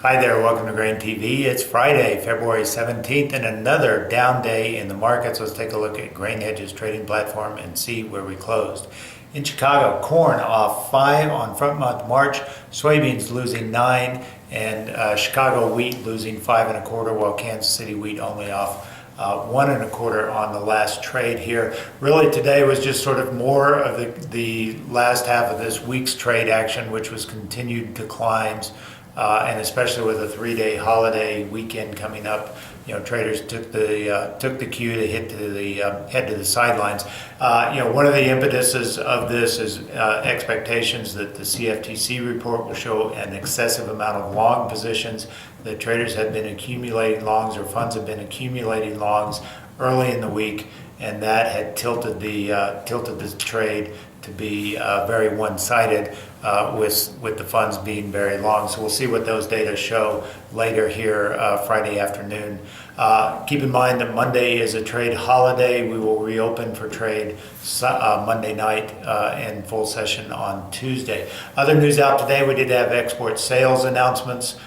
Hi there, welcome to Grain TV. It's Friday, February 17th, and another down day in the markets. Let's take a look at Grain Hedge's trading platform and see where we closed. In Chicago, corn off 5 on front month March, soybeans losing 9, and Chicago wheat losing 5.25, while Kansas City wheat only off 1.25 on the last trade here. Really today was just sort of more of the last half of this week's trade action, which was continued declines. And especially with a 3-day holiday weekend coming up, traders took the cue to head to the sidelines. One of the impetuses of this is expectations that the CFTC report will show an excessive amount of long positions, that traders have been accumulating longs, or funds have been accumulating longs early in the week, and that had tilted the trade to be very one-sided, with the funds being very long. So we'll see what those data show later here Friday afternoon. Keep in mind that Monday is a trade holiday. We will reopen for trade Monday night and full session on Tuesday. Other news out today, we did have export sales announcements.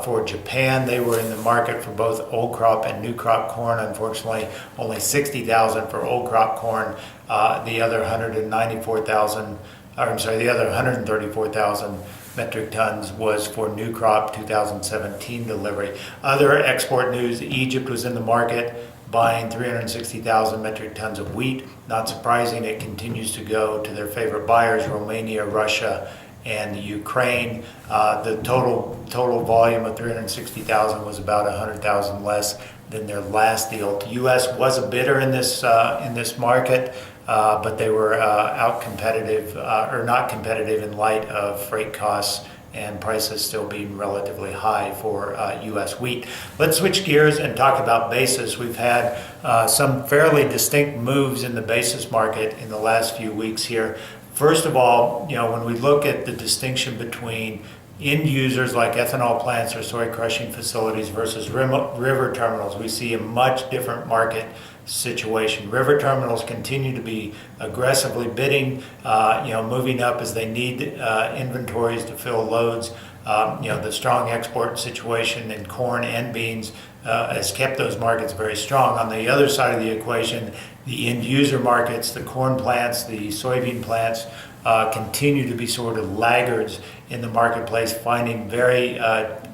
For Japan, they were in the market for both old crop and new crop corn. Unfortunately, only 60,000 for old crop corn. The other 134,000 metric tons was for new crop 2017 delivery. Other export news: Egypt was in the market buying 360,000 metric tons of wheat. Not surprising, it continues to go to their favorite buyers: Romania, Russia, and Ukraine. The total volume of 360,000 was about 100,000 less than their last deal. The U.S. was a bidder in this market, but they were not competitive in light of freight costs and prices still being relatively high for U.S. wheat. Let's switch gears and talk about basis. We've had some fairly distinct moves in the basis market in the last few weeks here. First of all, when we look at the distinction between end users like ethanol plants or soy crushing facilities versus river terminals, we see a much different market situation. River terminals continue to be aggressively bidding, moving up as they need inventories to fill loads. The strong export situation in corn and beans has kept those markets very strong. On the other side of the equation, the end user markets, the corn plants, the soybean plants, continue to be sort of laggards in the marketplace, finding very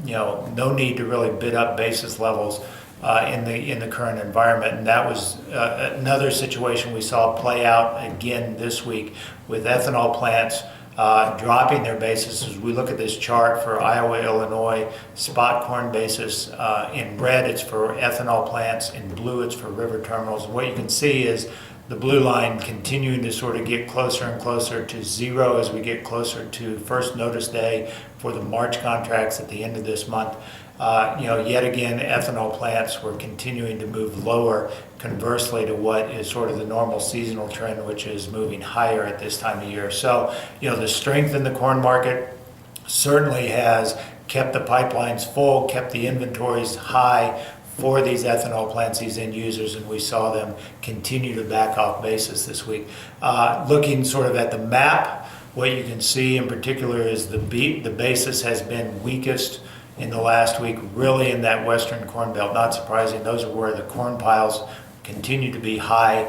no need to really bid up basis levels in the current environment. And that was another situation we saw play out again this week, with ethanol plants dropping their basis. As we look at this chart for Iowa, Illinois, spot corn basis, in red it's for ethanol plants, in blue it's for river terminals. And what you can see is the blue line continuing to sort of get closer and closer to zero as we get closer to first notice day for the March contracts at the end of this month. Yet again, ethanol plants were continuing to move lower, conversely to what is sort of the normal seasonal trend, which is moving higher at this time of year. So, the strength in the corn market certainly has kept the pipelines full, kept the inventories high for these ethanol plants, these end users, and we saw them continue to back off basis this week. Looking sort of at the map, what you can see in particular is the basis has been weakest in the last week, really in that western corn belt. Not surprising, those are where the corn piles continue to be high.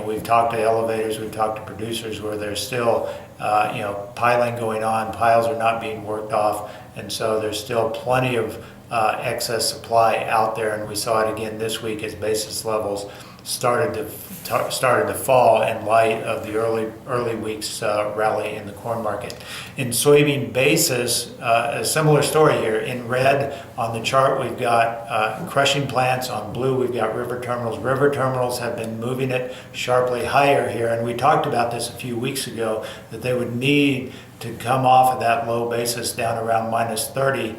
We've talked to elevators, we've talked to producers where there's still piling going on. Piles are not being worked off, and so there's still plenty of excess supply out there. And we saw it again this week as basis levels started to fall in light of the early weeks rally in the corn market. In soybean basis, a similar story here. In red on the chart we've got crushing plants, on blue we've got river terminals. River terminals have been moving it sharply higher here, and we talked about this a few weeks ago, that they would need to come off of that low basis down around minus 30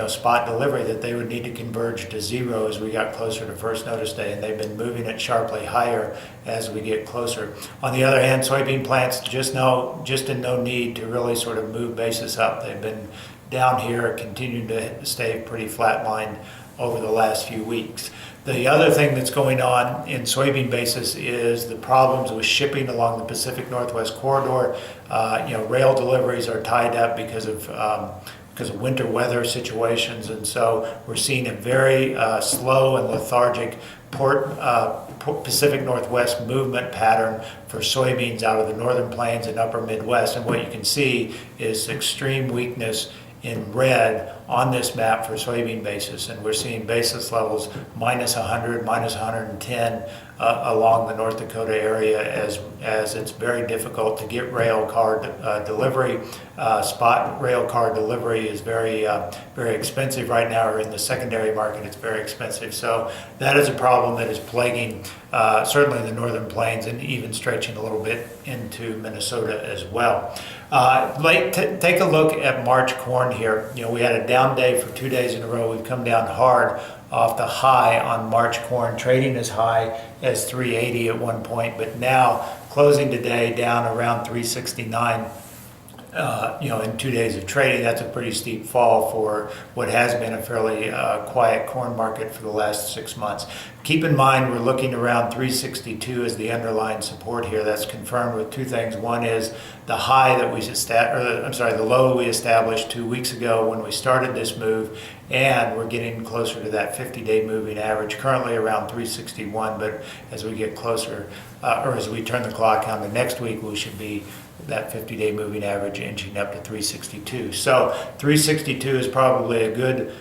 spot delivery, that they would need to converge to zero as we got closer to first notice day, and they've been moving it sharply higher as we get closer. On the other hand, soybean plants just in no need to really sort of move basis up. They've been down here, continuing to stay pretty flatlined over the last few weeks. The other thing that's going on in soybean basis is the problems with shipping along the Pacific Northwest corridor. Rail deliveries are tied up because of because of winter weather situations. And so we're seeing a very slow and lethargic Pacific Northwest movement pattern for soybeans out of the northern plains and upper Midwest. And what you can see is extreme weakness in red on this map for soybean basis, and we're seeing basis levels minus 100, minus 110 along the North Dakota area as it's very difficult to get rail car delivery. Spot rail car delivery is very expensive right now, or in the secondary market it's very expensive. So that is a problem that is plaguing certainly the northern plains and even stretching a little bit into Minnesota as well. Take a look at March corn here. You know, we had a down day for 2 days in a row. We've come down hard off the high on March corn, trading as high as 380 at one point, but now closing today down around 369. In 2 days of trading, that's a pretty steep fall for what has been a fairly quiet corn market for the last 6 months. Keep in mind, we're looking around 362 as the underlying support here. That's confirmed with two things. One is the high that the low we established 2 weeks ago when we started this move, and we're getting closer to that 50-day moving average, currently around 361. But as we get closer, or as we turn the clock on to next week, we should be that 50-day moving average inching up to 362. So 362 is probably a good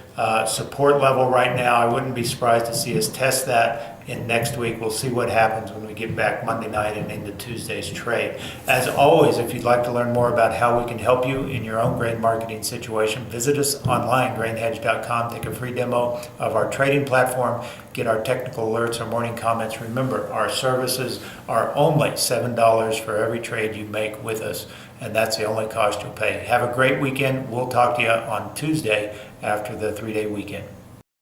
support level right now. I wouldn't be surprised to see us test that in next week. We'll see what happens when we get back Monday night and into Tuesday's trade. As always, if you'd like to learn more about how we can help you in your own grain marketing situation, visit us online, grainhedge.com. Take a free demo of our trading platform. Get our technical alerts, our morning comments. Remember, our services are only $7 for every trade you make with us, and that's the only cost you'll pay. Have a great weekend. We'll talk to you on Tuesday after the 3-day weekend.